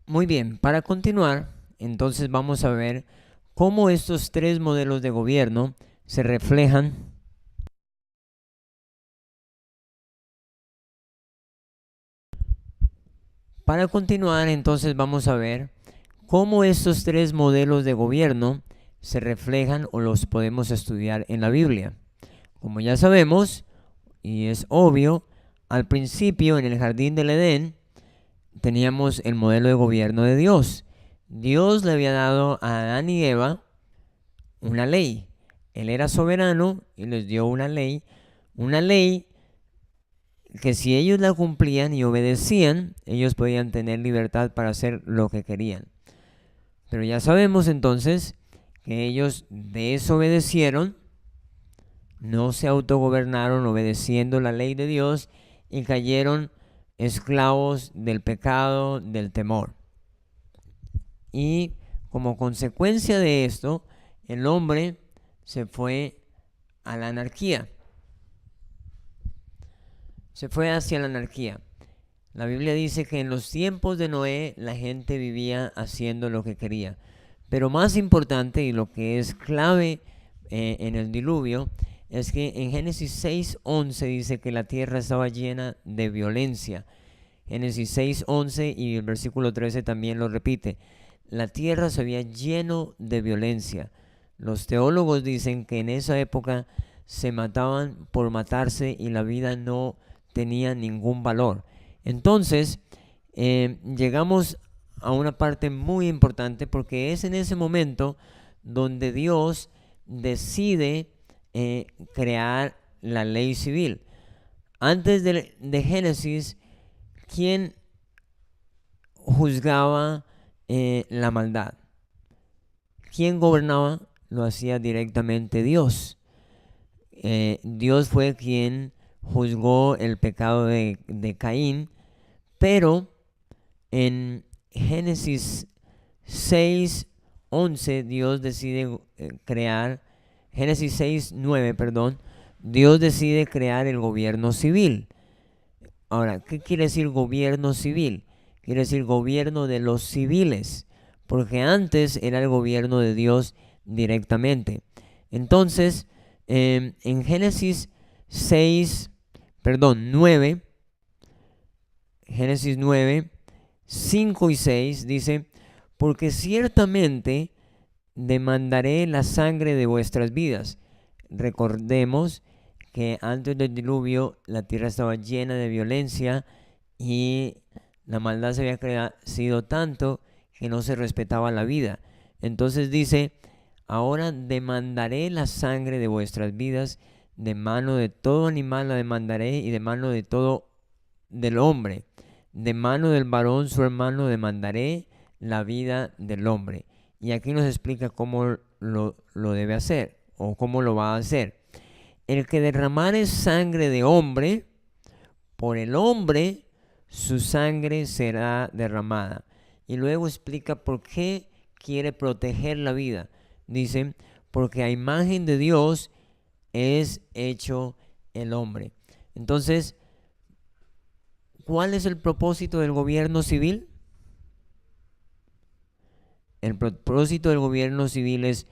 Muy bien, para continuar, entonces vamos a ver cómo estos tres modelos de gobierno se reflejan. Para continuar, entonces vamos a ver cómo estos tres modelos de gobierno se reflejan o los podemos estudiar en la Biblia. Como ya sabemos, y es obvio, al principio en el jardín del Edén teníamos el modelo de gobierno de Dios. Dios le había dado a Adán y Eva una ley. Él era soberano y les dio una ley que si ellos la cumplían y obedecían, ellos podían tener libertad para hacer lo que querían. Pero ya sabemos entonces que ellos desobedecieron, no se autogobernaron obedeciendo la ley de Dios y cayeron esclavos del pecado, del temor. Y como consecuencia de esto, el hombre se fue a la anarquía. Se fue hacia la anarquía. La Biblia dice que en los tiempos de Noé la gente vivía haciendo lo que quería. Pero más importante y lo que es clave en el diluvio es que en Génesis 6:11 dice que la tierra estaba llena de violencia. Génesis 6:11 y el versículo 13 también lo repite. La tierra se había lleno de violencia. Los teólogos dicen que en esa época se mataban por matarse y la vida no tenía ningún valor. Entonces, llegamos a una parte muy importante porque es en ese momento donde Dios decide crear la ley civil. Antes de Génesis, ¿quién juzgaba la maldad? ¿Quién gobernaba? Lo hacía directamente Dios. Dios fue quien juzgó el pecado de Caín, pero en Génesis 6:11 Dios decide crear, Génesis 6:9, perdón, Dios decide crear el gobierno civil. Ahora, ¿qué quiere decir gobierno civil? Quiere decir gobierno de los civiles, porque antes era el gobierno de Dios directamente. Entonces, en Génesis 9, Génesis 9, 5 y 6 dice, porque ciertamente demandaré la sangre de vuestras vidas. Recordemos que antes del diluvio la tierra estaba llena de violencia y la maldad se había crecido tanto que no se respetaba la vida. Entonces dice, ahora demandaré la sangre de vuestras vidas, de mano de todo animal la demandaré y de mano de todo del hombre, de mano del varón su hermano demandaré la vida del hombre. Y aquí nos explica cómo lo debe hacer o cómo lo va a hacer. El que derramare sangre de hombre, por el hombre su sangre será derramada. Y luego explica por qué quiere proteger la vida. Dice, porque a imagen de Dios es hecho el hombre. Entonces, ¿cuál es el propósito del gobierno civil? El propósito del gobierno civil es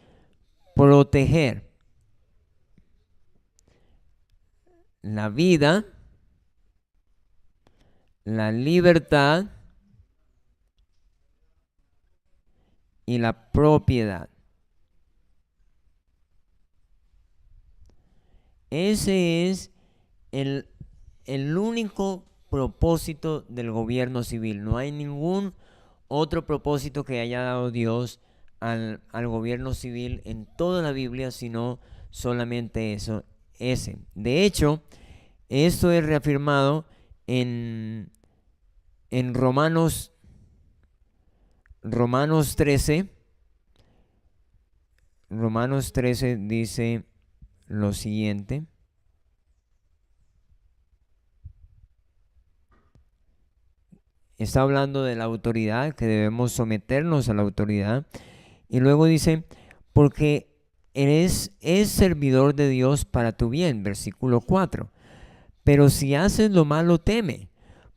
proteger la vida, la libertad y la propiedad. Ese es el único propósito del gobierno civil. No hay ningún otro propósito que haya dado Dios al gobierno civil en toda la Biblia, sino solamente ese. De hecho, esto es reafirmado en Romanos 13. Romanos 13 dice lo siguiente. está hablando de la autoridad, que debemos someternos a la autoridad. Y luego dice, porque es servidor de Dios para tu bien, versículo 4. Pero si haces lo malo, teme,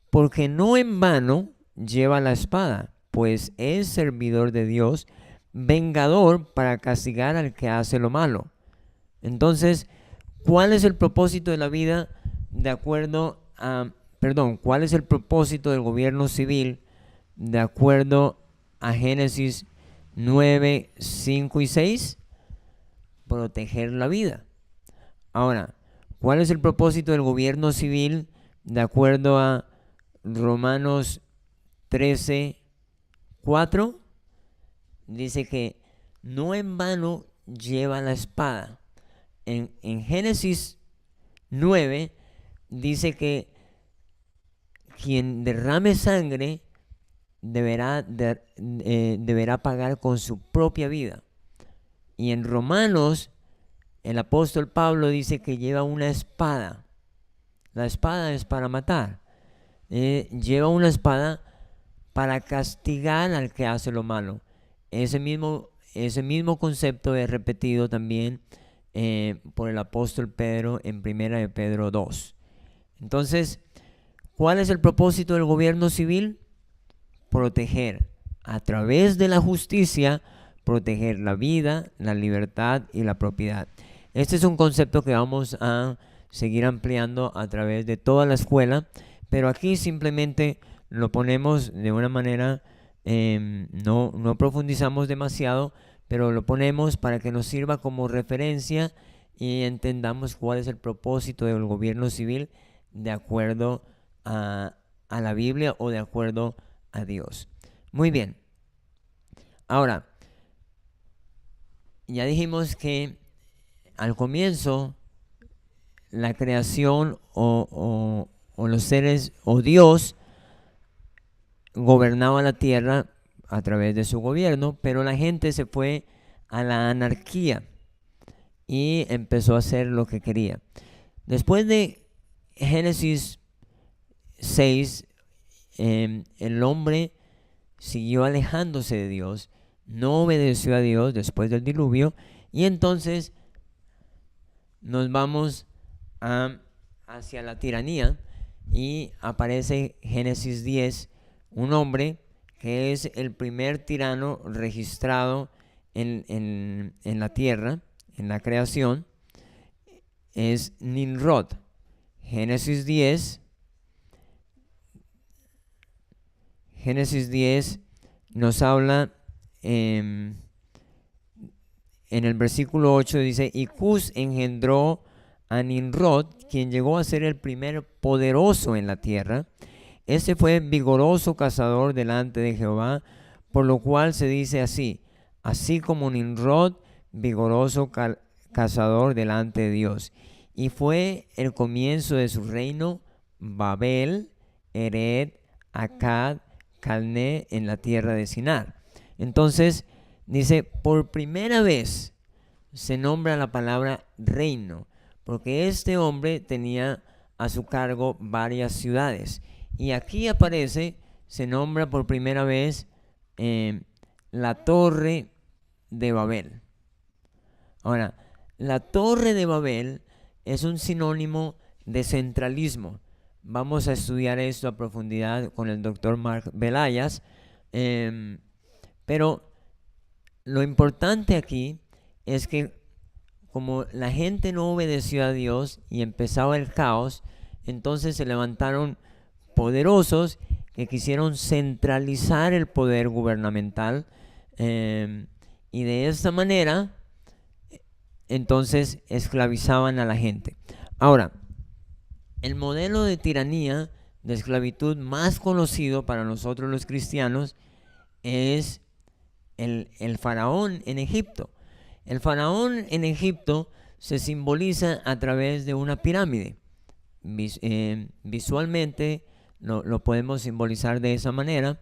porque no en vano lleva la espada, pues es servidor de Dios, vengador para castigar al que hace lo malo. Entonces, ¿cuál es el propósito de la vida de acuerdo a, cuál es el propósito del gobierno civil de acuerdo a Génesis 9, 5 y 6? Proteger la vida. Ahora, ¿cuál es el propósito del gobierno civil de acuerdo a Romanos 13, 4? Dice que no en vano lleva la espada. En Génesis 9 dice que quien derrame sangre deberá pagar con su propia vida. Y en Romanos, el apóstol Pablo dice que lleva una espada. La espada es para matar. Lleva una espada para castigar al que hace lo malo. Ese mismo concepto es repetido también por el apóstol Pedro en 1 de Pedro 2. Entonces, ¿cuál es el propósito del gobierno civil? Proteger a través de la justicia, proteger la vida, la libertad y la propiedad. Este es un concepto que vamos a seguir ampliando a través de toda la escuela, pero aquí simplemente lo ponemos de una manera, no profundizamos demasiado, pero lo ponemos para que nos sirva como referencia y entendamos cuál es el propósito del gobierno civil de acuerdo a la Biblia o de acuerdo a Dios. Muy bien. Ahora, ya dijimos que al comienzo la creación o los seres o Dios gobernaba la tierra a través de su gobierno, pero la gente se fue a la anarquía y empezó a hacer lo que quería. Después de Génesis 6, el hombre siguió alejándose de Dios, no obedeció a Dios después del diluvio, y entonces nos vamos hacia la tiranía y aparece Génesis 10, un hombre que es el primer tirano registrado en la tierra, en la creación, es Nimrod. Génesis 10 nos habla en el versículo 8, dice, y Cus engendró a Nimrod, quien llegó a ser el primer poderoso en la tierra. Este fue vigoroso cazador delante de Jehová, por lo cual se dice así como Nimrod, vigoroso cazador delante de Dios. Y fue el comienzo de su reino Babel, Ered, Akkad, Calné en la tierra de Sinar. Entonces, dice, por primera vez se nombra la palabra reino, porque este hombre tenía a su cargo varias ciudades. Y aquí aparece, se nombra por primera vez la Torre de Babel. Ahora, la Torre de Babel es un sinónimo de centralismo. Vamos a estudiar esto a profundidad con el doctor Mark Velayas, pero lo importante aquí es que como la gente no obedeció a Dios y empezaba el caos, entonces se levantaron poderosos que quisieron centralizar el poder gubernamental, y de esta manera entonces esclavizaban a la gente. Ahora, el modelo de tiranía, de esclavitud más conocido para nosotros los cristianos es el faraón en Egipto. El faraón en Egipto se simboliza a través de una pirámide. Visualmente lo podemos simbolizar de esa manera.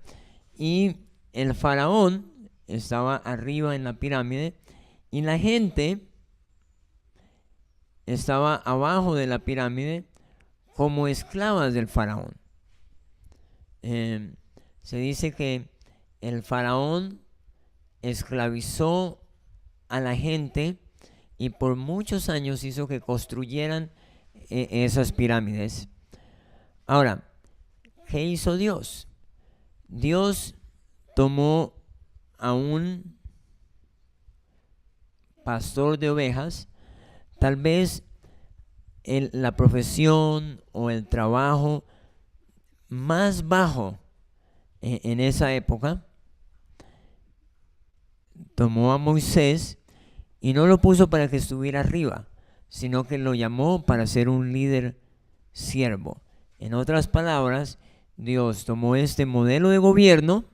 Y el faraón estaba arriba en la pirámide y la gente estaba abajo de la pirámide como esclavas del faraón. se dice que el faraón esclavizó a la gente y por muchos años hizo que construyeran esas pirámides. Ahora, ¿qué hizo Dios? Dios tomó a un pastor de ovejas, tal vez la profesión o el trabajo más bajo en esa época, tomó a Moisés y no lo puso para que estuviera arriba, sino que lo llamó para ser un líder siervo. En otras palabras, Dios tomó este modelo de gobierno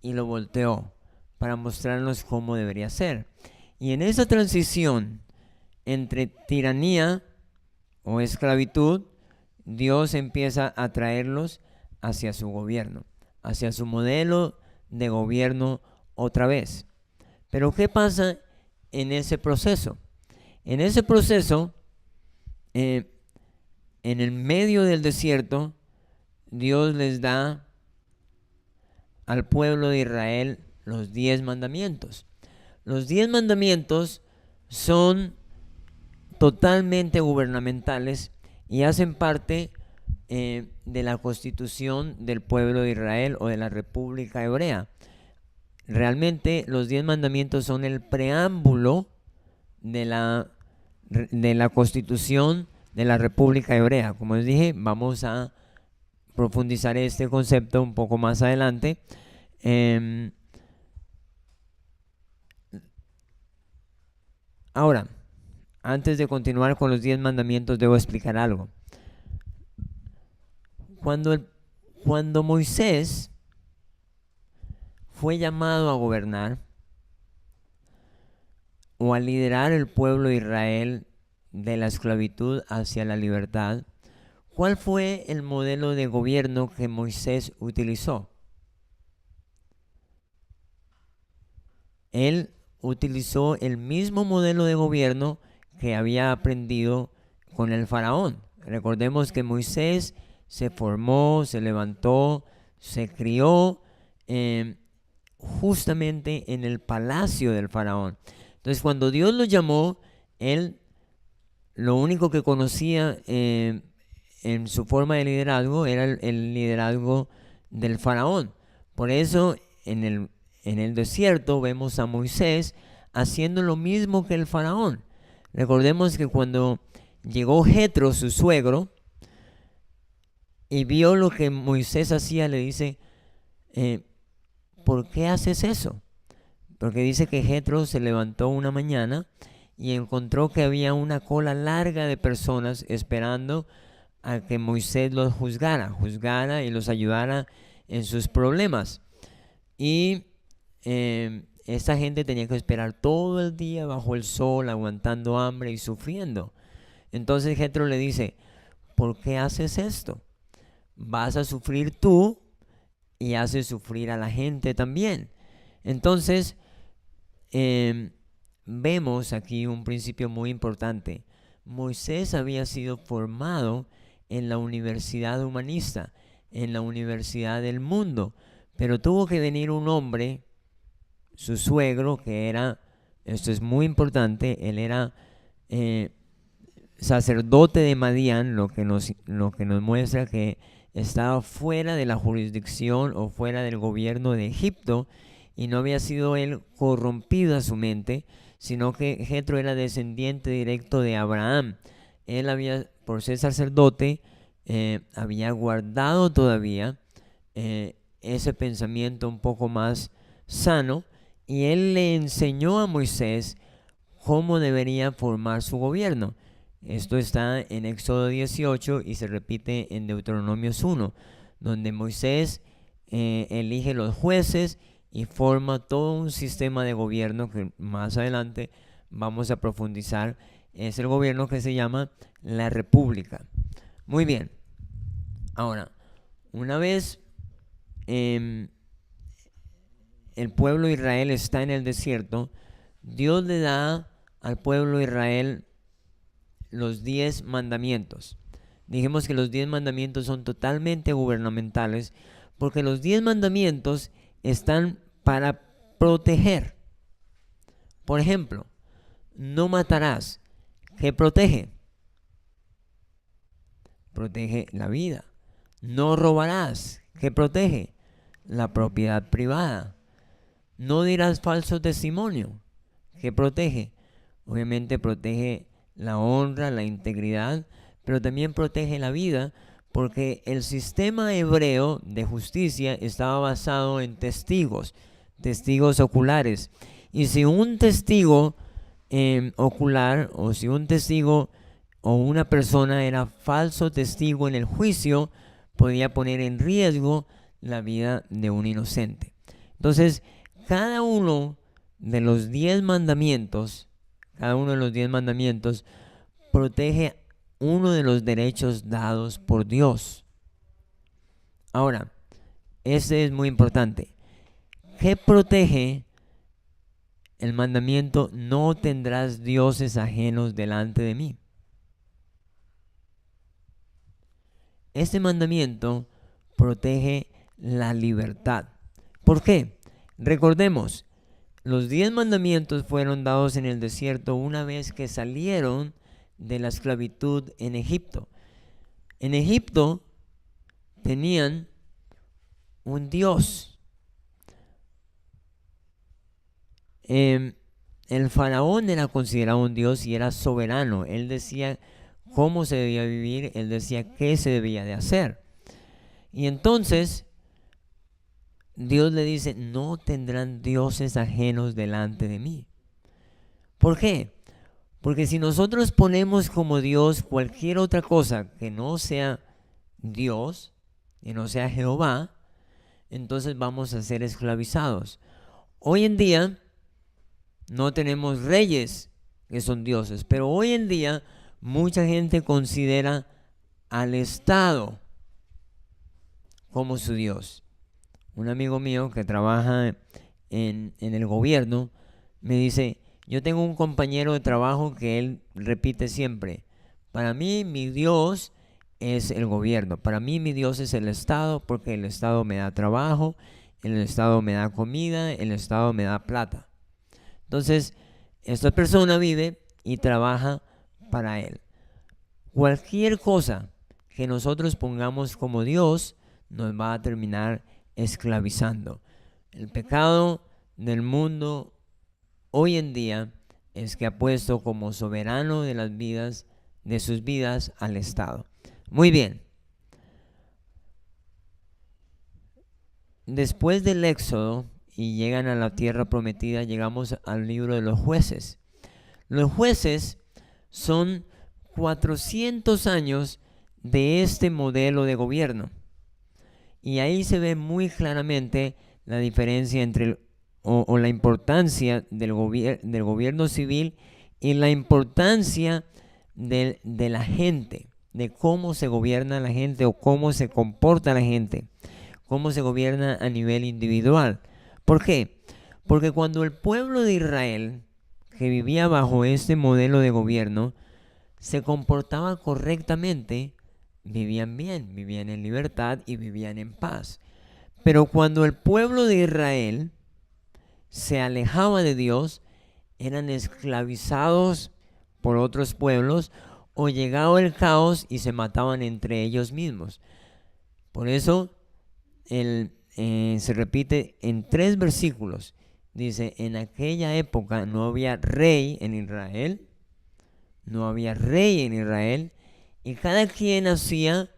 y lo volteó para mostrarnos cómo debería ser. Y en esa transición entre tiranía o esclavitud, Dios empieza a traerlos hacia su gobierno, hacia su modelo de gobierno otra vez. Pero ¿qué pasa en ese proceso? En ese proceso, en el medio del desierto, Dios les da al pueblo de Israel los 10 mandamientos. Los 10 mandamientos son totalmente gubernamentales y hacen parte de la constitución del pueblo de Israel o de la República Hebrea. Realmente los 10 mandamientos son el preámbulo de la constitución de la República Hebrea. Como les dije, vamos a profundizar este concepto un poco más adelante. Ahora, antes de continuar con los 10 mandamientos, debo explicar algo. Cuando Moisés fue llamado a gobernar o a liderar el pueblo de Israel de la esclavitud hacia la libertad, ¿cuál fue el modelo de gobierno que Moisés utilizó? Él utilizó el mismo modelo de gobierno que había aprendido con el faraón. Recordemos que Moisés se formó, se levantó, se crió justamente en el palacio del faraón. Entonces, cuando Dios lo llamó, él lo único que conocía en su forma de liderazgo era el liderazgo del faraón. Por eso, en el desierto vemos a Moisés haciendo lo mismo que el faraón. Recordemos que cuando llegó Jetro, su suegro, y vio lo que Moisés hacía, le dice, ¿por qué haces eso? Porque dice que Jetro se levantó una mañana y encontró que había una cola larga de personas esperando a que Moisés los juzgara y los ayudara en sus problemas. Y esta gente tenía que esperar todo el día bajo el sol, aguantando hambre y sufriendo. Entonces Jetro le dice, ¿por qué haces esto? Vas a sufrir tú y haces sufrir a la gente también. Entonces, vemos aquí un principio muy importante. Moisés había sido formado en la universidad humanista, en la universidad del mundo, pero tuvo que venir un hombre, su suegro, que era, esto es muy importante, él era sacerdote de Madián, lo que nos muestra que estaba fuera de la jurisdicción o fuera del gobierno de Egipto, y no había sido él corrompido a su mente, sino que Jetro era descendiente directo de Abraham. Él había, por ser sacerdote, había guardado todavía ese pensamiento un poco más sano, y él le enseñó a Moisés cómo debería formar su gobierno. Esto está en Éxodo 18 y se repite en Deuteronomio 1, donde Moisés elige los jueces y forma todo un sistema de gobierno que más adelante vamos a profundizar. Es el gobierno que se llama la República. Muy bien. Ahora, una vez el pueblo de Israel está en el desierto, Dios le da al pueblo de Israel los 10 mandamientos. Dijimos que los 10 mandamientos son totalmente gubernamentales Porque los 10 mandamientos están para proteger. Por ejemplo, no matarás. ¿Qué protege? Protege la vida. No robarás. ¿Qué protege? La propiedad privada. No dirás falso testimonio. ¿Qué protege? Obviamente protege la honra, la integridad, pero también protege la vida, porque el sistema hebreo de justicia estaba basado en testigos oculares. Y si un testigo ocular, o si un testigo o una persona era falso testigo en el juicio, podía poner en riesgo la vida de un inocente. Entonces, cada uno de los 10 mandamientos, protege uno de los derechos dados por Dios. Ahora, este es muy importante. ¿Qué protege el mandamiento? No tendrás dioses ajenos delante de mí. Este mandamiento protege la libertad. ¿Por qué? Recordemos, los 10 mandamientos fueron dados en el desierto una vez que salieron de la esclavitud en Egipto. En Egipto tenían un Dios. El faraón era considerado un Dios y era soberano. Él decía cómo se debía vivir, él decía qué se debía de hacer. Y entonces Dios le dice, no tendrán dioses ajenos delante de mí. ¿Por qué? Porque si nosotros ponemos como Dios cualquier otra cosa que no sea Dios, que no sea Jehová, entonces vamos a ser esclavizados. Hoy en día no tenemos reyes que son dioses, pero hoy en día mucha gente considera al Estado como su Dios. Un amigo mío que trabaja en el gobierno me dice, yo tengo un compañero de trabajo que él repite siempre, para mí mi Dios es el gobierno, para mí mi Dios es el Estado, porque el Estado me da trabajo, el Estado me da comida, el Estado me da plata. Entonces, esta persona vive y trabaja para él. Cualquier cosa que nosotros pongamos como Dios nos va a terminar esclavizando. El pecado del mundo hoy en día es que ha puesto como soberano de las vidas, de sus vidas, al Estado. Muy bien. Después del Éxodo y llegan a la tierra prometida, llegamos al libro de los jueces. Los jueces son 400 años de este modelo de gobierno. Y ahí se ve muy claramente la diferencia entre o la importancia del gobierno civil y la importancia de la gente, de cómo se gobierna la gente o cómo se comporta la gente, cómo se gobierna a nivel individual. ¿Por qué? Porque cuando el pueblo de Israel, que vivía bajo este modelo de gobierno, se comportaba correctamente, vivían bien, vivían en libertad y vivían en paz. Pero cuando el pueblo de Israel se alejaba de Dios, eran esclavizados por otros pueblos o llegaba el caos y se mataban entre ellos mismos. Por eso se repite en 3 versículos. Dice, en aquella época no había rey en Israel, y cada quien hacía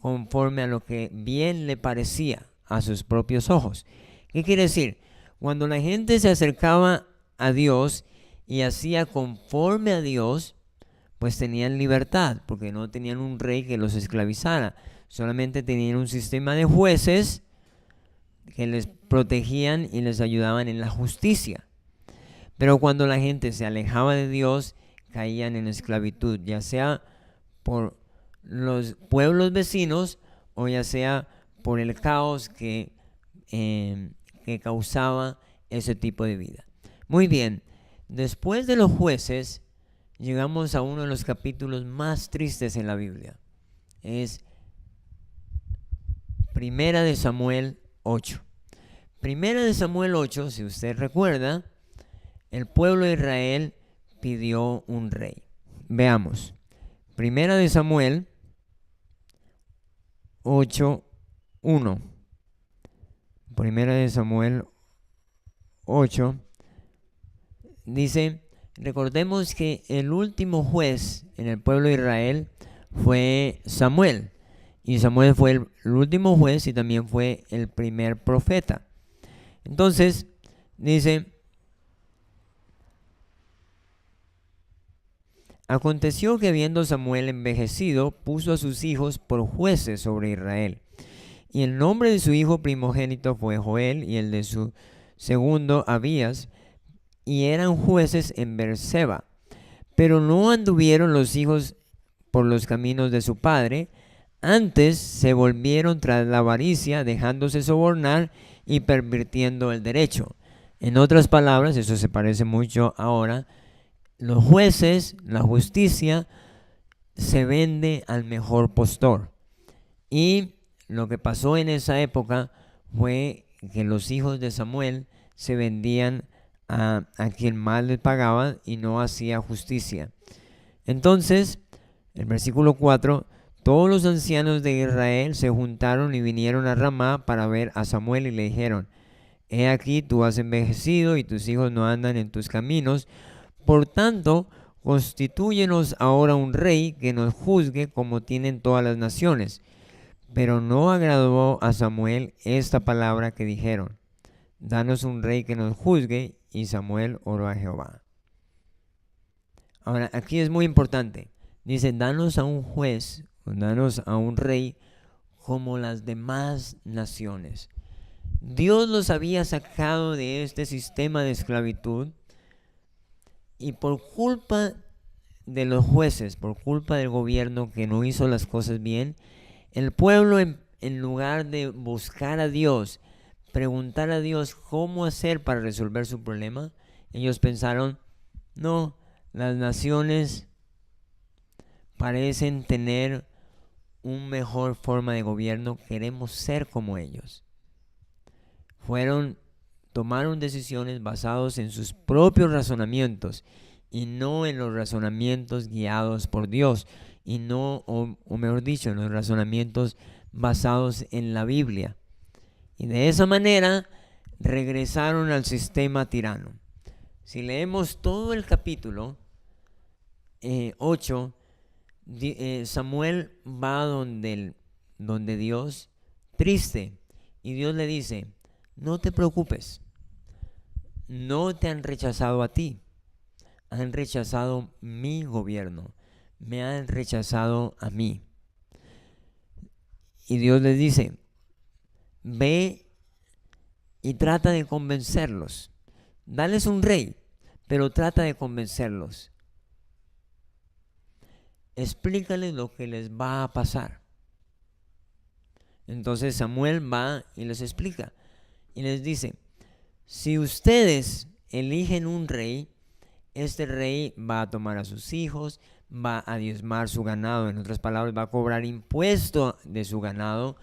conforme a lo que bien le parecía a sus propios ojos. ¿Qué quiere decir? Cuando la gente se acercaba a Dios y hacía conforme a Dios, pues tenían libertad, porque no tenían un rey que los esclavizara. Solamente tenían un sistema de jueces que les protegían y les ayudaban en la justicia. Pero cuando la gente se alejaba de Dios, caían en esclavitud, ya sea por los pueblos vecinos o ya sea por el caos que causaba ese tipo de vida. Muy bien, después de los jueces, llegamos a uno de los capítulos más tristes en la Biblia. Es Primera de Samuel 8. Primera de Samuel 8, si usted recuerda, el pueblo de Israel pidió un rey. Veamos. Primera de Samuel 8:1. Primera de Samuel 8 dice, recordemos que el último juez en el pueblo de Israel fue Samuel. Y Samuel fue el último juez y también fue el primer profeta. Entonces, dice, aconteció que habiendo Samuel envejecido, puso a sus hijos por jueces sobre Israel. Y el nombre de su hijo primogénito fue Joel, y el de su segundo Abías, y eran jueces en Beerseba. Pero no anduvieron los hijos por los caminos de su padre, antes se volvieron tras la avaricia, dejándose sobornar y pervirtiendo el derecho. En otras palabras, eso se parece mucho ahora, los jueces, la justicia, se vende al mejor postor. Y lo que pasó en esa época fue que los hijos de Samuel se vendían a quien más les pagaba y no hacía justicia. Entonces, el versículo 4, todos los ancianos de Israel se juntaron y vinieron a Ramá para ver a Samuel y le dijeron, he aquí tú has envejecido y tus hijos no andan en tus caminos, por tanto, constitúyenos ahora un rey que nos juzgue como tienen todas las naciones. Pero no agradó a Samuel esta palabra que dijeron, danos un rey que nos juzgue, y Samuel oró a Jehová. Ahora, aquí es muy importante. Dice, danos a un juez, danos a un rey como las demás naciones. Dios los había sacado de este sistema de esclavitud y por culpa de los jueces, por culpa del gobierno que no hizo las cosas bien, el pueblo en lugar de buscar a Dios, preguntar a Dios cómo hacer para resolver su problema, ellos pensaron, no, las naciones parecen tener una mejor forma de gobierno, queremos ser como ellos. Tomaron decisiones basadas en sus propios razonamientos y no en los razonamientos guiados por Dios, y no, o mejor dicho, en los razonamientos basados en la Biblia. Y de esa manera regresaron al sistema tirano. Si leemos todo el capítulo 8, Samuel va donde Dios, triste, y Dios le dice, no te preocupes, no te han rechazado a ti, han rechazado mi gobierno, me han rechazado a mí. Y Dios les dice, ve y trata de convencerlos, dales un rey, pero trata de convencerlos. Explícales lo que les va a pasar. Entonces Samuel va y les explica y les dice, si ustedes eligen un rey, este rey va a tomar a sus hijos, va a diezmar su ganado, en otras palabras, va a cobrar impuesto de su ganado,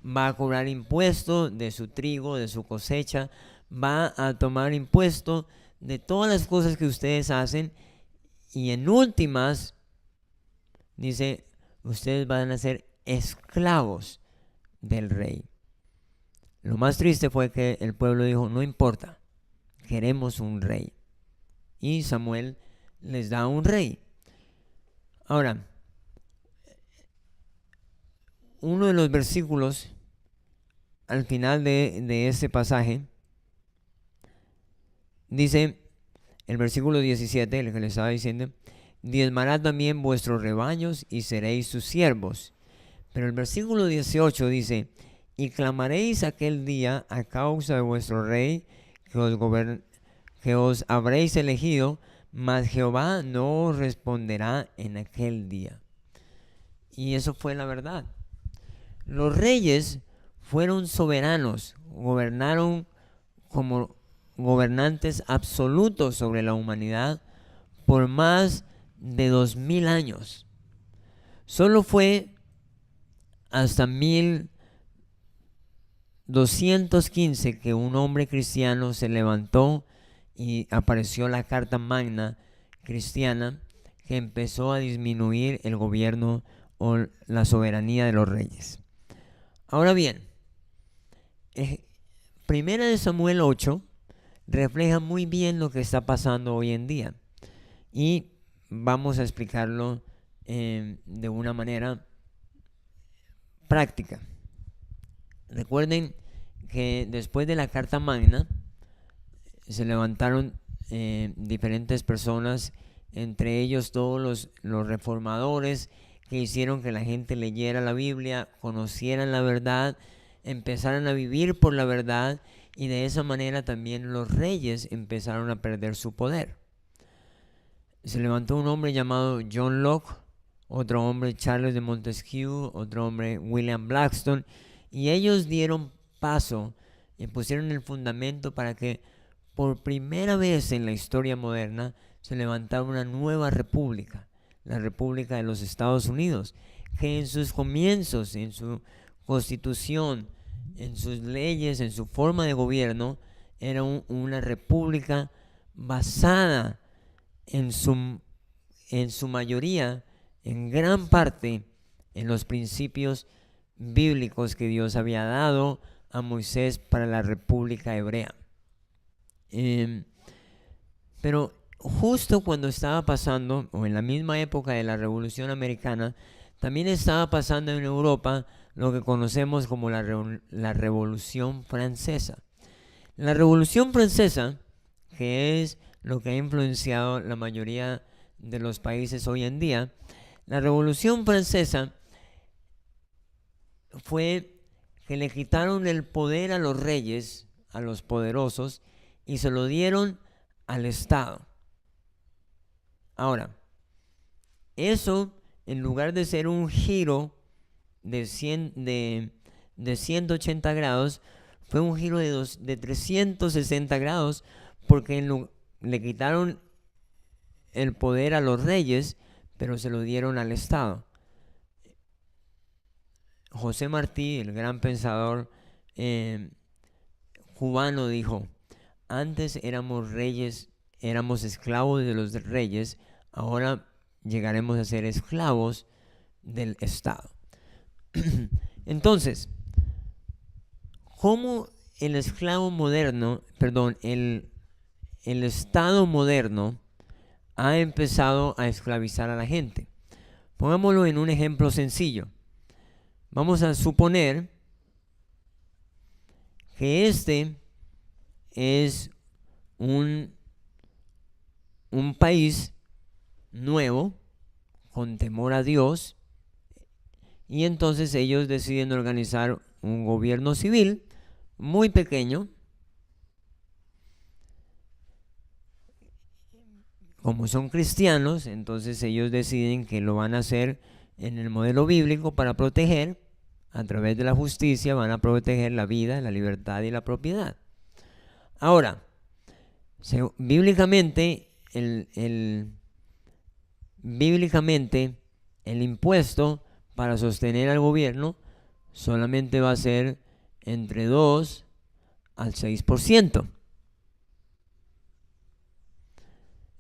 va a cobrar impuesto de su trigo, de su cosecha, va a tomar impuesto de todas las cosas que ustedes hacen, y en últimas, dice, ustedes van a ser esclavos del rey. Lo más triste fue que el pueblo dijo, no importa, queremos un rey. Y Samuel les da un rey. Ahora, uno de los versículos al final de este pasaje dice, el versículo 17, el que les estaba diciendo, diezmará también vuestros rebaños y seréis sus siervos. Pero el versículo 18 dice, y clamaréis aquel día a causa de vuestro rey que os habréis elegido, mas Jehová no os responderá en aquel día. Y eso fue la verdad. Los reyes fueron soberanos, gobernaron como gobernantes absolutos sobre la humanidad por más de 2000 años. Solo fue hasta 215 que un hombre cristiano se levantó y apareció la Carta Magna cristiana que empezó a disminuir el gobierno o la soberanía de los reyes. Ahora bien, Primera de Samuel 8 refleja muy bien lo que está pasando hoy en día y vamos a explicarlo de una manera práctica. Recuerden que después de la Carta Magna se levantaron diferentes personas, entre ellos todos los reformadores que hicieron que la gente leyera la Biblia, conocieran la verdad, empezaran a vivir por la verdad, y de esa manera también los reyes empezaron a perder su poder. Se levantó un hombre llamado John Locke, otro hombre Charles de Montesquieu, otro hombre William Blackstone, y ellos dieron paso y pusieron el fundamento para que por primera vez en la historia moderna se levantara una nueva república, la República de los Estados Unidos, que en sus comienzos, en su constitución, en sus leyes, en su forma de gobierno, era una república basada en su mayoría, en gran parte, en los principios bíblicos que Dios había dado a Moisés para la República Hebrea. Pero justo cuando estaba pasando, o en la misma época de la Revolución Americana, también estaba pasando en Europa lo que conocemos como la Revolución Francesa. La Revolución Francesa, que es lo que ha influenciado la mayoría de los países hoy en día, la Revolución Francesa fue que le quitaron el poder a los reyes, a los poderosos, y se lo dieron al Estado. Ahora, eso, en lugar de ser un giro de 180 grados, fue un giro de 360 grados, porque le quitaron el poder a los reyes, pero se lo dieron al Estado. José Martí, el gran pensador cubano, dijo: antes éramos reyes, éramos esclavos de los reyes, ahora llegaremos a ser esclavos del Estado. Entonces, ¿cómo el esclavo moderno, el Estado moderno ha empezado a esclavizar a la gente? Pongámoslo en un ejemplo sencillo. Vamos a suponer que este es un país nuevo, con temor a Dios, y entonces ellos deciden organizar un gobierno civil muy pequeño. Como son cristianos, entonces ellos deciden que lo van a hacer en el modelo bíblico para proteger, a través de la justicia, van a proteger la vida, la libertad y la propiedad. Ahora, bíblicamente, el impuesto para sostener al gobierno solamente va a ser entre 2 al 6%.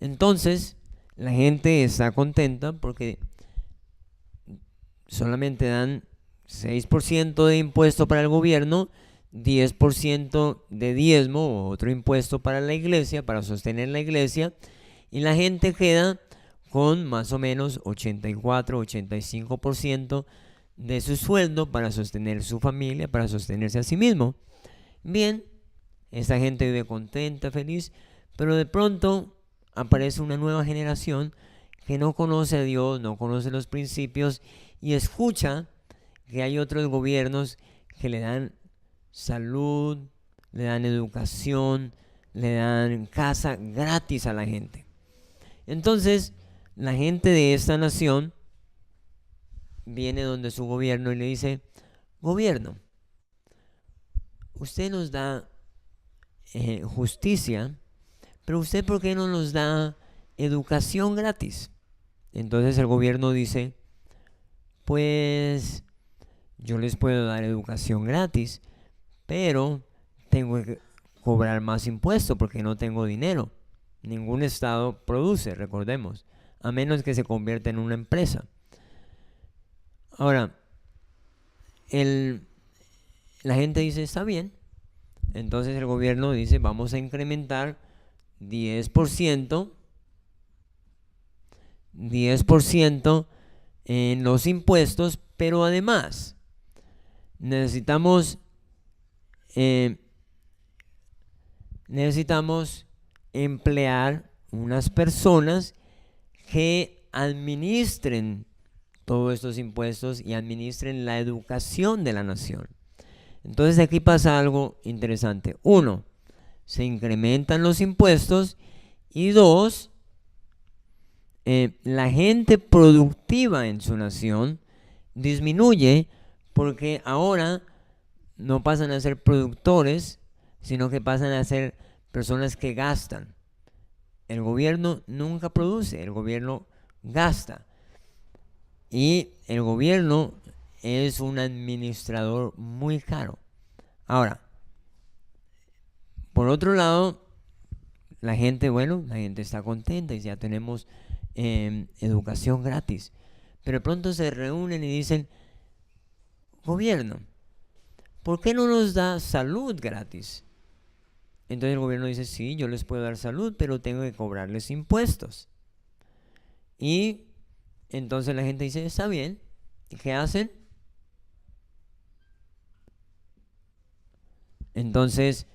Entonces, la gente está contenta porque solamente dan 6% de impuesto para el gobierno, 10% de diezmo o otro impuesto para la iglesia, para sostener la iglesia, y la gente queda con más o menos 84-85% de su sueldo para sostener su familia, para sostenerse a sí mismo. Bien, esta gente vive contenta, feliz, pero de pronto aparece una nueva generación que no conoce a Dios, no conoce los principios, y escucha que hay otros gobiernos que le dan salud, le dan educación, le dan casa gratis a la gente. Entonces, la gente de esta nación viene donde su gobierno y le dice: gobierno, usted nos da justicia, pero usted, ¿por qué no nos da educación gratis? Entonces el gobierno dice: pues yo les puedo dar educación gratis, pero tengo que cobrar más impuestos porque no tengo dinero. Ningún estado produce, recordemos, a menos que se convierta en una empresa. Ahora, la gente dice, está bien. Entonces el gobierno dice, vamos a incrementar 10% en los impuestos, pero además necesitamos emplear unas personas que administren todos estos impuestos y administren la educación de la nación. Entonces aquí pasa algo interesante. Uno, se incrementan los impuestos, y dos, la gente productiva en su nación disminuye, porque ahora no pasan a ser productores, sino que pasan a ser personas que gastan. El gobierno nunca produce, el gobierno gasta. Y el gobierno es un administrador muy caro. Ahora, por otro lado, la gente está contenta y ya tenemos educación gratis. Pero de pronto se reúnen y dicen, gobierno, ¿por qué no nos da salud gratis? Entonces el gobierno dice, sí, yo les puedo dar salud, pero tengo que cobrarles impuestos. Y entonces la gente dice, está bien. ¿Y qué hacen? Entonces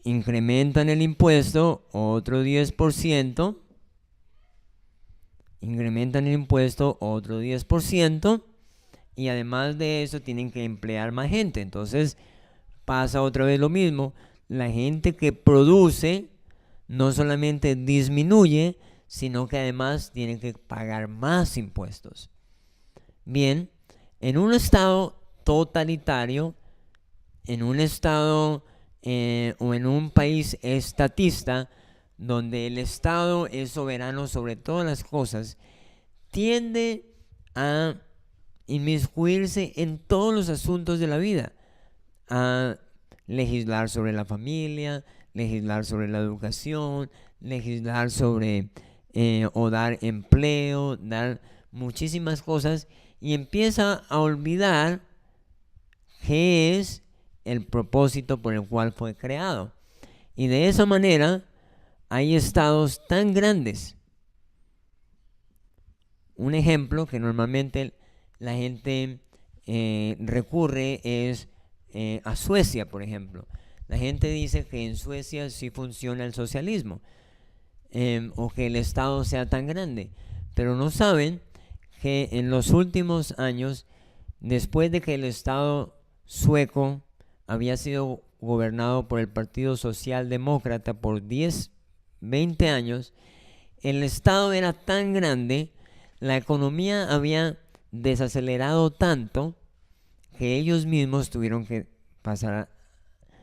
incrementan el impuesto otro 10%. Incrementan el impuesto otro 10%. Y además de eso tienen que emplear más gente. Entonces pasa otra vez lo mismo. La gente que produce no solamente disminuye, sino que además tienen que pagar más impuestos. Bien, en un estado totalitario, en un estado o en un país estatista, donde el Estado es soberano sobre todas las cosas, tiende a inmiscuirse en todos los asuntos de la vida, a legislar sobre la familia, legislar sobre la educación, legislar sobre o dar empleo, dar muchísimas cosas, y empieza a olvidar qué es el propósito por el cual fue creado. Y de esa manera hay estados tan grandes. Un ejemplo que normalmente la gente recurre es a Suecia, por ejemplo. La gente dice que en Suecia sí funciona el socialismo, o que el Estado sea tan grande, pero no saben que en los últimos años, después de que el Estado sueco había sido gobernado por el Partido Socialdemócrata por 10, 20 años, el Estado era tan grande, la economía había desacelerado tanto, que ellos mismos tuvieron que pasar a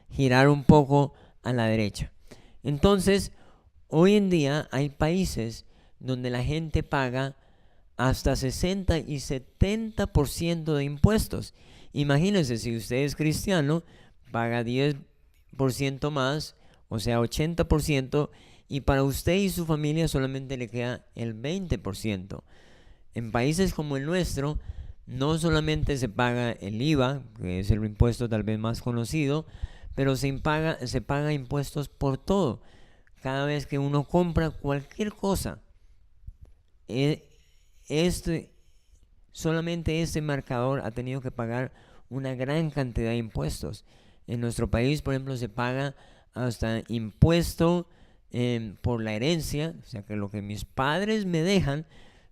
girar un poco a la derecha. Entonces, hoy en día hay países donde la gente paga hasta 60 y 70% de impuestos. Imagínense, si usted es cristiano, paga 10% más, o sea, 80%, y para usted y su familia solamente le queda el 20%. En países como el nuestro, no solamente se paga el IVA, que es el impuesto tal vez más conocido, pero se paga impuestos por todo. Cada vez que uno compra cualquier cosa, solamente este marcador ha tenido que pagar una gran cantidad de impuestos. En nuestro país, por ejemplo, se paga hasta impuesto por la herencia, o sea que lo que mis padres me dejan,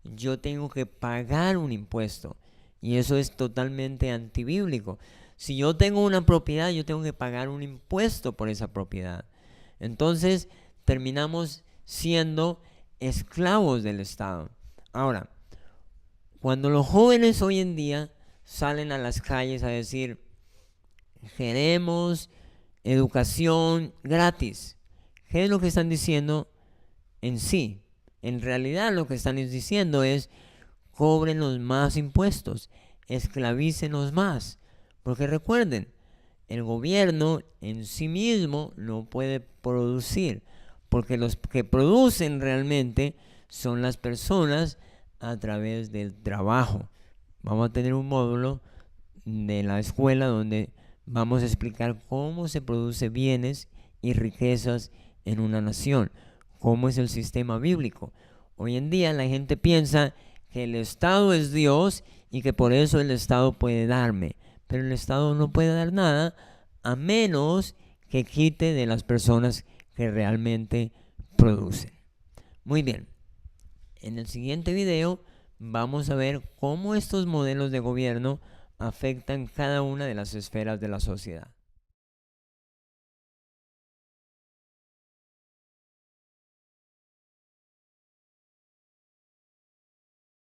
yo tengo que pagar un impuesto. Y eso es totalmente antibíblico. Si yo tengo una propiedad, yo tengo que pagar un impuesto por esa propiedad. Entonces terminamos siendo esclavos del Estado. Ahora, cuando los jóvenes hoy en día salen a las calles a decir, queremos educación gratis, ¿qué es lo que están diciendo en sí? En realidad lo que están diciendo es, cóbrenos más impuestos, esclavícenos más. Porque recuerden, el gobierno en sí mismo no puede producir, porque los que producen realmente son las personas a través del trabajo. Vamos a tener un módulo de la escuela donde vamos a explicar cómo se produce bienes y riquezas en una nación, cómo es el sistema bíblico. Hoy en día la gente piensa que el Estado es Dios y que por eso el Estado puede darme, pero el Estado no puede dar nada a menos que quite de las personas que realmente producen. Muy bien, en el siguiente video vamos a ver cómo estos modelos de gobierno afectan cada una de las esferas de la sociedad.